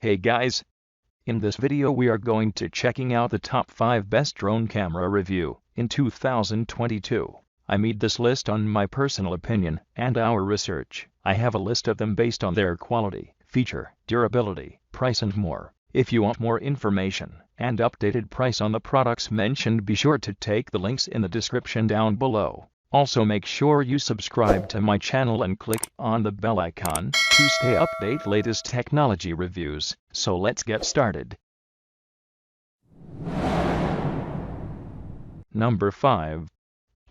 Hey guys! In this video we are going to checking out the top 5 best drone camera review in 2022. I made this list on my personal opinion and our research. I have a list of them based on their quality, feature, durability, price and more. If you want more information and updated price on the products mentioned, be sure to take the links in the description down below. Also make sure you subscribe to my channel and click on the bell icon to stay updated latest technology reviews. So let's get started. Number 5.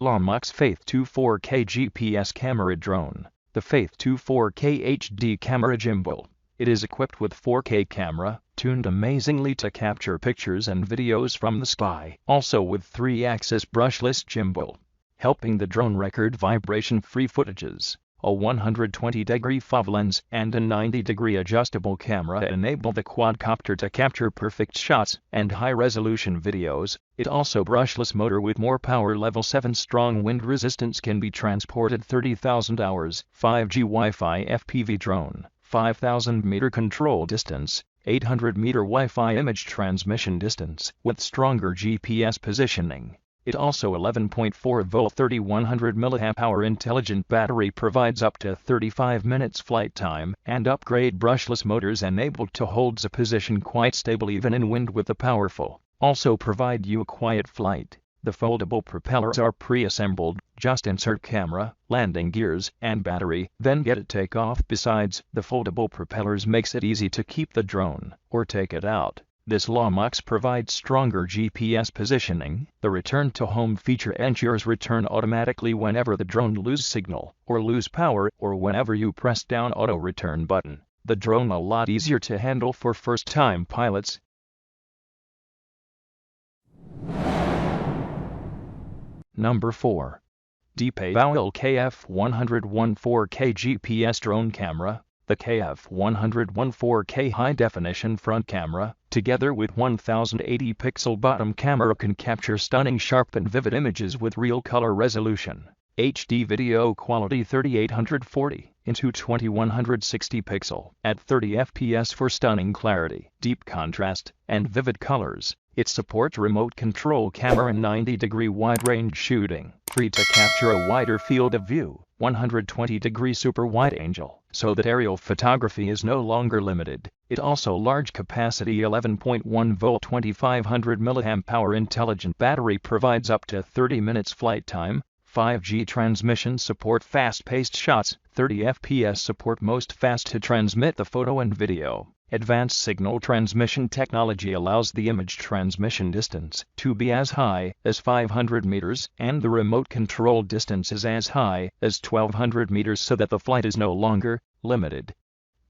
Lamoks Faith 2 4K GPS Camera Drone. The Faith 2 4K HD camera gimbal. It is equipped with 4K camera, tuned amazingly to capture pictures and videos from the sky. Also with 3-axis brushless gimbal, helping the drone record vibration-free footages. A 120-degree FOV lens and a 90-degree adjustable camera enable the quadcopter to capture perfect shots and high-resolution videos. It also brushless motor with more power. Level 7 strong wind resistance, can be transported 30,000 hours. 5G Wi-Fi FPV drone. 5,000 meter control distance. 800 meter Wi-Fi image transmission distance with stronger GPS positioning. It also 11.4 volt 3100 mAh intelligent battery provides up to 35 minutes flight time, and upgrade brushless motors enabled to hold the position quite stable even in wind with the powerful. Also provide you a quiet flight. The foldable propellers are pre-assembled, just insert camera, landing gears, and battery, then get it take off. Besides, the foldable propellers makes it easy to keep the drone, or take it out. This Lamoks provides stronger GPS positioning. The return to home feature ensures return automatically whenever the drone lose signal, or lose power, or whenever you press down auto return button. The drone a lot easier to handle for first-time pilots. Number 4. Deepbow KF101 4K GPS drone camera. The KF101 4K high-definition front camera, together with 1080 pixel bottom camera, can capture stunning sharp and vivid images with real color resolution. HD video quality 3840 into 2160 pixel at 30 fps for stunning clarity, deep contrast, and vivid colors. It supports remote control camera and 90-degree wide-range shooting, free to capture a wider field of view, 120-degree super wide angle, so that aerial photography is no longer limited. It also large capacity 11.1 volt 2500 mAh intelligent battery provides up to 30 minutes flight time. 5G transmission support fast-paced shots, 30 fps support most fast to transmit the photo and video. Advanced signal transmission technology allows the image transmission distance to be as high as 500 meters, and the remote control distance is as high as 1200 meters, so that the flight is no longer limited.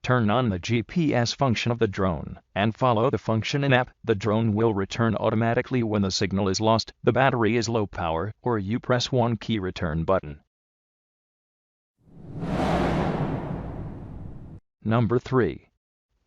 Turn on the GPS function of the drone and follow the function in app. The drone will return automatically when the signal is lost, the battery is low power, or you press one key return button. Number 3.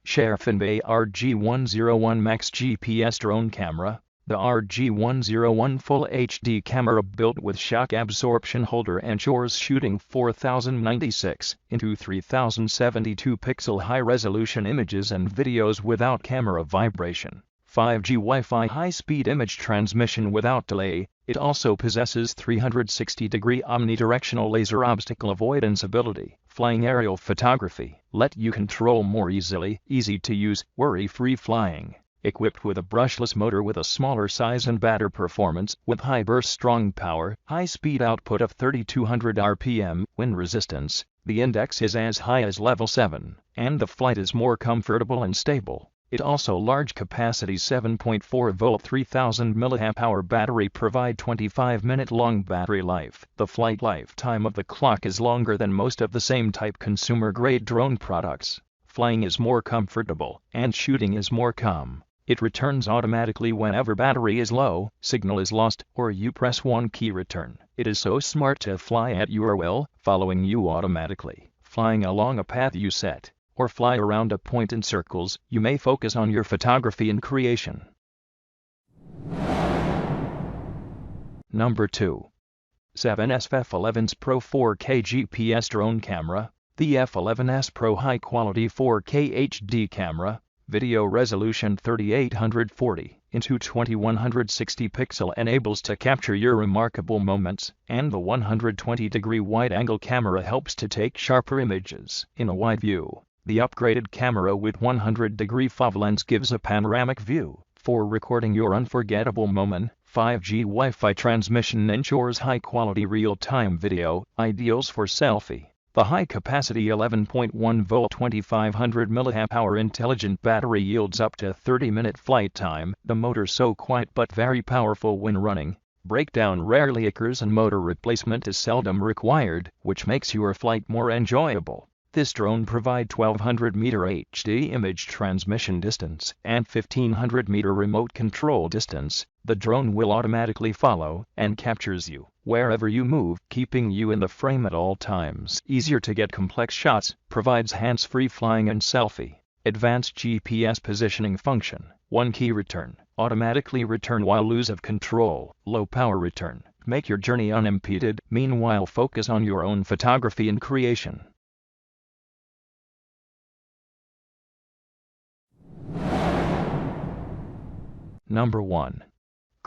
Sharefin RG101 Max GPS drone camera. The RG101 Full HD camera built with shock absorption holder ensures shooting 4096 into 3072 pixel high-resolution images and videos without camera vibration. 5G Wi-Fi high-speed image transmission without delay. It also possesses 360-degree omnidirectional laser obstacle avoidance ability. Flying aerial photography let you control more easily. Easy to use, worry-free flying. Equipped with a brushless motor with a smaller size and better performance, with high burst strong power, high speed output of 3200 RPM, wind resistance. The index is as high as level 7, and the flight is more comfortable and stable. It also large capacity 7.4 volt 3000 mAh battery provide 25-minute long battery life. The flight lifetime of the clock is longer than most of the same type consumer-grade drone products. Flying is more comfortable, and shooting is more calm. It returns automatically whenever battery is low, signal is lost, or you press one key return. It is so smart to fly at your will, following you automatically, flying along a path you set, or fly around a point in circles. You may focus on your photography and creation. Number 2. 7S F11's Pro 4K GPS drone camera. The F11S Pro high-quality 4K HD camera Video resolution 3840 into 2160 pixel enables to capture your remarkable moments, and the 120-degree wide-angle camera helps to take sharper images. In a wide view, the upgraded camera with 100-degree FOV lens gives a panoramic view. For recording your unforgettable moment, 5G Wi-Fi transmission ensures high-quality real-time video, ideals for selfie. The high-capacity 11.1-volt 2500 mAh intelligent battery yields up to 30-minute flight time. The motor so quiet but very powerful when running. Breakdown rarely occurs and motor replacement is seldom required, which makes your flight more enjoyable. This drone provides 1200-meter HD image transmission distance and 1500-meter remote control distance. The drone will automatically follow and captures you wherever you move, keeping you in the frame at all times. Easier to get complex shots, provides hands-free flying and selfie. Advanced GPS positioning function. 1 key return. Automatically return while lose of control. Low power return. Make your journey unimpeded. Meanwhile, focus on your own photography and creation. Number 1.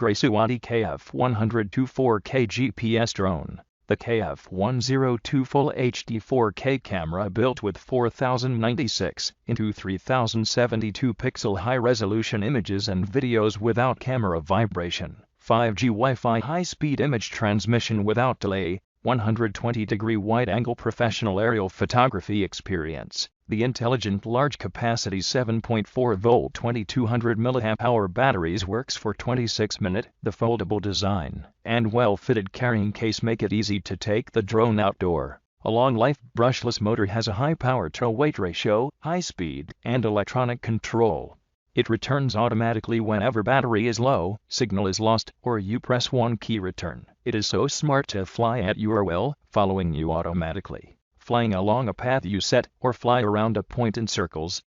Grasuati KF102 4K GPS drone. The KF102 Full HD 4K camera built with 4096 into 3072 pixel high-resolution images and videos without camera vibration, 5G Wi-Fi high-speed image transmission without delay, 120-degree wide-angle professional aerial photography experience. The intelligent large-capacity 7.4-volt 2200 mAh batteries works for 26 minutes. The foldable design and well-fitted carrying case make it easy to take the drone outdoor. A long-life brushless motor has a high power to weight ratio, high speed, and electronic control. It returns automatically whenever battery is low, signal is lost, or you press 1 key return. It is so smart to fly at your will, following you automatically. Flying along a path you set, or fly around a point in circles,